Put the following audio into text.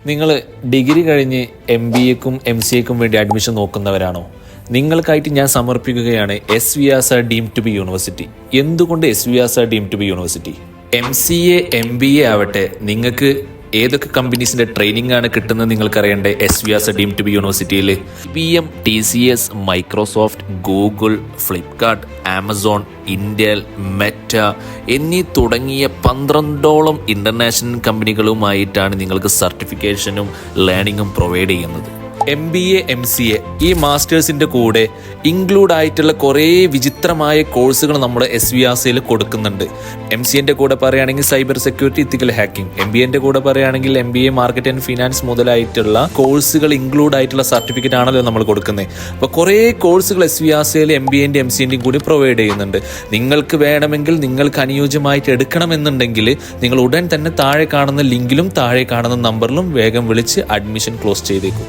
നിങ്ങൾ ഡിഗ്രി കഴിഞ്ഞ് MBAക്കും MCAക്കും വേണ്ടി അഡ്മിഷൻ നോക്കുന്നവരാണോ? നിങ്ങൾക്കായിട്ട് ഞാൻ സമർപ്പിക്കുകയാണ് SVR deemed to be university. എന്തുകൊണ്ട് SVR deemed to be university? MCA MBA ആവട്ടെ, നിങ്ങൾക്ക് ഏതൊക്കെ കമ്പനീസിന്റെ ട്രെയിനിങ് ആണ് കിട്ടുന്നത് നിങ്ങൾക്കറിയണ്ടേ? SVR ഡീംഡ് ടു ബി യൂണിവേഴ്സിറ്റിയിൽ IBM, TCS, Microsoft, Google, Flipkart, Amazon, Intel, Meta എന്നീ തുടങ്ങിയ 12ഓളം ഇന്റർനാഷണൽ കമ്പനികളുമായിട്ടാണ് നിങ്ങൾക്ക് സർട്ടിഫിക്കേഷനും ലേണിങ്ങും പ്രൊവൈഡ് ചെയ്യുന്നത്. MBA MCA ഈ മാസ്റ്റേഴ്സിന്റെ കൂടെ ഇൻക്ലൂഡ് ആയിട്ടുള്ള കുറേ വിചിത്രമായ കോഴ്സുകൾ നമ്മുടെ SVRയിൽ കൊടുക്കുന്നുണ്ട്. MCAന്റെ കൂടെ പറയുകയാണെങ്കിൽ സൈബർ സെക്യൂരിറ്റി, ഇത്തിക്കൽ ഹാക്കിംഗ്. MBAന്റെ കൂടെ പറയുകയാണെങ്കിൽ MBA മാർക്കറ്റ് ആൻഡ് ഫിനാൻസ് മുതലായിട്ടുള്ള കോഴ്സുകൾ ഇൻക്ലൂഡ് ആയിട്ടുള്ള സർട്ടിഫിക്കറ്റ് ആണല്ലോ നമ്മൾ കൊടുക്കുന്നത്. അപ്പോൾ കുറേ കോഴ്സുകൾ SVRയിൽ MBAന്റെയും MCAന്റെയും കൂടി പ്രൊവൈഡ് ചെയ്യുന്നുണ്ട്. നിങ്ങൾക്ക് വേണമെങ്കിൽ, നിങ്ങൾക്ക് അനുയോജ്യമായിട്ട് എടുക്കണമെന്നുണ്ടെങ്കിൽ നിങ്ങൾ ഉടൻ തന്നെ താഴെ കാണുന്ന ലിങ്കിലും താഴെ കാണുന്ന നമ്പറിലും വേഗം വിളിച്ച് അഡ്മിഷൻ ക്ലോസ് ചെയ്തേക്കും.